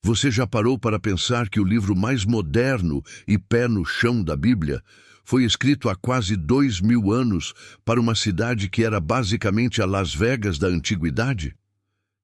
Você já parou para pensar que o livro mais moderno e pé no chão da Bíblia foi escrito há quase 2000 anos para uma cidade que era basicamente a Las Vegas da antiguidade?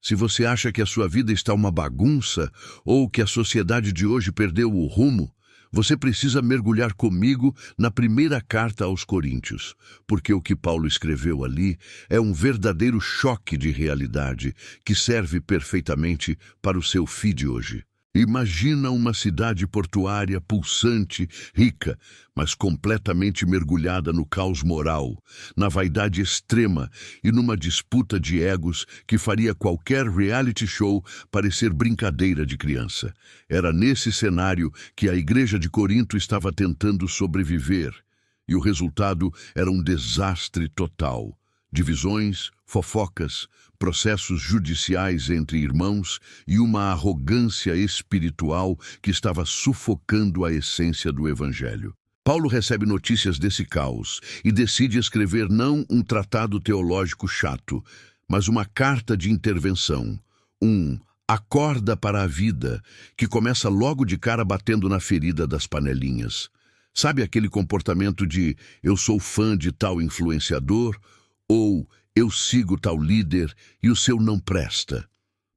Se você acha que a sua vida está uma bagunça ou que a sociedade de hoje perdeu o rumo, você precisa mergulhar comigo na primeira carta aos Coríntios, porque o que Paulo escreveu ali é um verdadeiro choque de realidade que serve perfeitamente para o seu feed hoje. Imagina uma cidade portuária pulsante, rica, mas completamente mergulhada no caos moral, na vaidade extrema e numa disputa de egos que faria qualquer reality show parecer brincadeira de criança. Era nesse cenário que a igreja de Corinto estava tentando sobreviver, e o resultado era um desastre total. Divisões, fofocas, processos judiciais entre irmãos e uma arrogância espiritual que estava sufocando a essência do Evangelho. Paulo recebe notícias desse caos e decide escrever não um tratado teológico chato, mas uma carta de intervenção, um acorda para a vida, que começa logo de cara batendo na ferida das panelinhas. Sabe aquele comportamento de eu sou fã de tal influenciador ou eu sigo tal líder e o seu não presta?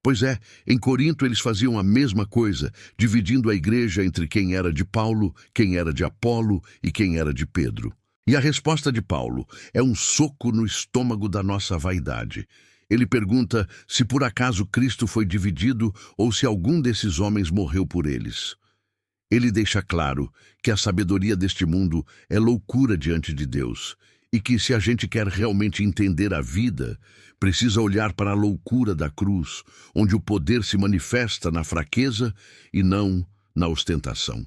Pois é, em Corinto eles faziam a mesma coisa, dividindo a igreja entre quem era de Paulo, quem era de Apolo e quem era de Pedro. E a resposta de Paulo é um soco no estômago da nossa vaidade. Ele pergunta se por acaso Cristo foi dividido ou se algum desses homens morreu por eles. Ele deixa claro que a sabedoria deste mundo é loucura diante de Deus, e que se a gente quer realmente entender a vida, precisa olhar para a loucura da cruz, onde o poder se manifesta na fraqueza e não na ostentação.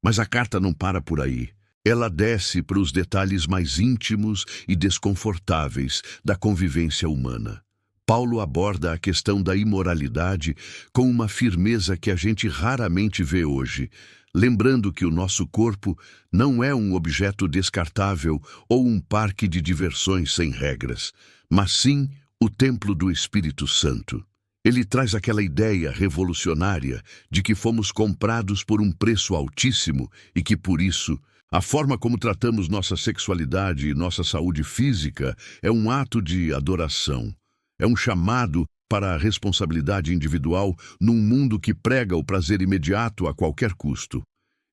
Mas a carta não para por aí. Ela desce para os detalhes mais íntimos e desconfortáveis da convivência humana. Paulo aborda a questão da imoralidade com uma firmeza que a gente raramente vê hoje, lembrando que o nosso corpo não é um objeto descartável ou um parque de diversões sem regras, mas sim o templo do Espírito Santo. Ele traz aquela ideia revolucionária de que fomos comprados por um preço altíssimo e que, por isso, a forma como tratamos nossa sexualidade e nossa saúde física é um ato de adoração. É um chamado para a responsabilidade individual num mundo que prega o prazer imediato a qualquer custo.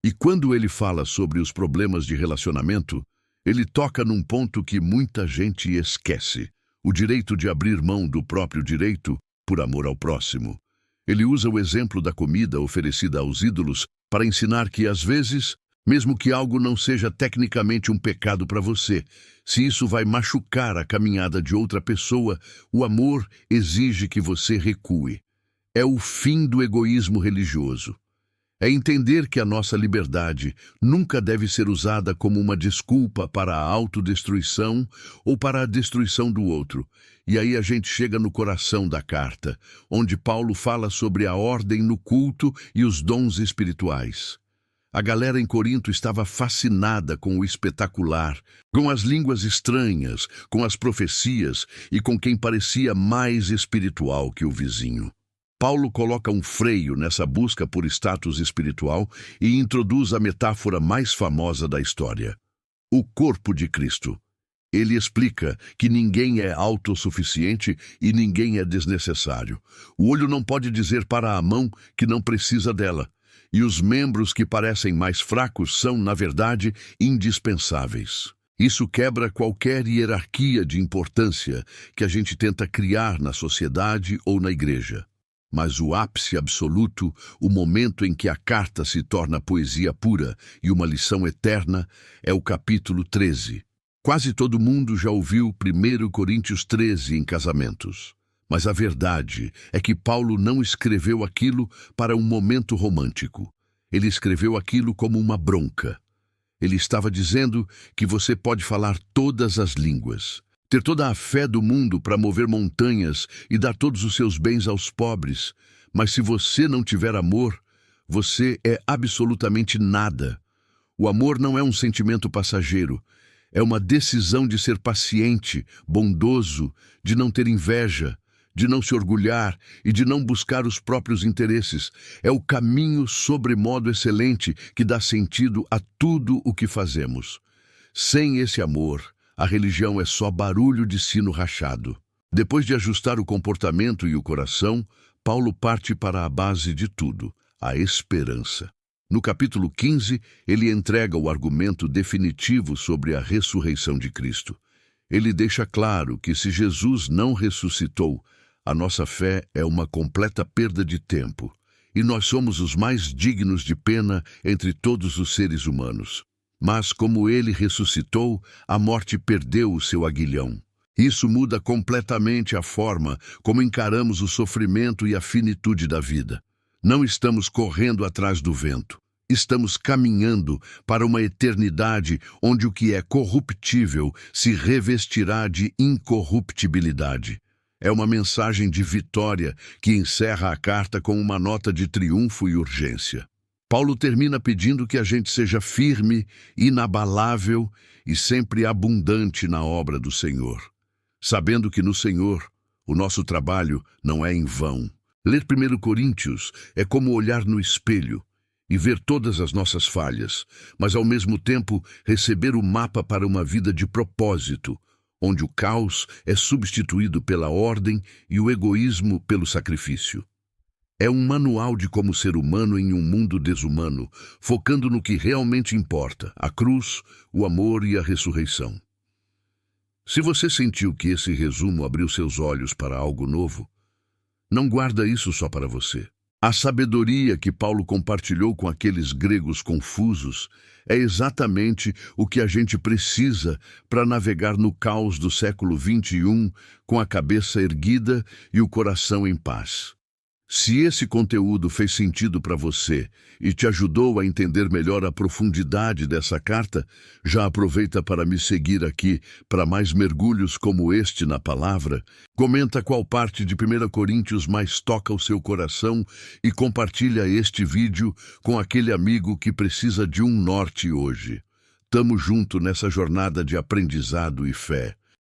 E quando ele fala sobre os problemas de relacionamento, ele toca num ponto que muita gente esquece: o direito de abrir mão do próprio direito por amor ao próximo. Ele usa o exemplo da comida oferecida aos ídolos para ensinar que, às vezes, mesmo que algo não seja tecnicamente um pecado para você, se isso vai machucar a caminhada de outra pessoa, o amor exige que você recue. É o fim do egoísmo religioso. É entender que a nossa liberdade nunca deve ser usada como uma desculpa para a autodestruição ou para a destruição do outro. E aí a gente chega no coração da carta, onde Paulo fala sobre a ordem no culto e os dons espirituais. A galera em Corinto estava fascinada com o espetacular, com as línguas estranhas, com as profecias e com quem parecia mais espiritual que o vizinho. Paulo coloca um freio nessa busca por status espiritual e introduz a metáfora mais famosa da história: o corpo de Cristo. Ele explica que ninguém é autossuficiente e ninguém é desnecessário. O olho não pode dizer para a mão que não precisa dela. E os membros que parecem mais fracos são, na verdade, indispensáveis. Isso quebra qualquer hierarquia de importância que a gente tenta criar na sociedade ou na igreja. Mas o ápice absoluto, o momento em que a carta se torna poesia pura e uma lição eterna, é o capítulo 13. Quase todo mundo já ouviu 1 Coríntios 13 em casamentos. Mas a verdade é que Paulo não escreveu aquilo para um momento romântico. Ele escreveu aquilo como uma bronca. Ele estava dizendo que você pode falar todas as línguas, ter toda a fé do mundo para mover montanhas e dar todos os seus bens aos pobres, mas se você não tiver amor, você é absolutamente nada. O amor não é um sentimento passageiro. É uma decisão de ser paciente, bondoso, de não ter inveja, de não se orgulhar e de não buscar os próprios interesses. É o caminho sobremodo excelente que dá sentido a tudo o que fazemos. Sem esse amor, a religião é só barulho de sino rachado. Depois de ajustar o comportamento e o coração, Paulo parte para a base de tudo, a esperança. No capítulo 15, ele entrega o argumento definitivo sobre a ressurreição de Cristo. Ele deixa claro que se Jesus não ressuscitou, a nossa fé é uma completa perda de tempo, e nós somos os mais dignos de pena entre todos os seres humanos. Mas como ele ressuscitou, a morte perdeu o seu aguilhão. Isso muda completamente a forma como encaramos o sofrimento e a finitude da vida. Não estamos correndo atrás do vento. Estamos caminhando para uma eternidade onde o que é corruptível se revestirá de incorruptibilidade. É uma mensagem de vitória que encerra a carta com uma nota de triunfo e urgência. Paulo termina pedindo que a gente seja firme, inabalável e sempre abundante na obra do Senhor, sabendo que no Senhor o nosso trabalho não é em vão. Ler 1 Coríntios é como olhar no espelho e ver todas as nossas falhas, mas ao mesmo tempo receber o mapa para uma vida de propósito, onde o caos é substituído pela ordem e o egoísmo pelo sacrifício. É um manual de como ser humano em um mundo desumano, focando no que realmente importa, a cruz, o amor e a ressurreição. Se você sentiu que esse resumo abriu seus olhos para algo novo, não guarda isso só para você. A sabedoria que Paulo compartilhou com aqueles gregos confusos é exatamente o que a gente precisa para navegar no caos do século XXI com a cabeça erguida e o coração em paz. Se esse conteúdo fez sentido para você e te ajudou a entender melhor a profundidade dessa carta, já aproveita para me seguir aqui para mais mergulhos como este na palavra. Comenta qual parte de 1 Coríntios mais toca o seu coração e compartilha este vídeo com aquele amigo que precisa de um norte hoje. Tamo junto nessa jornada de aprendizado e fé.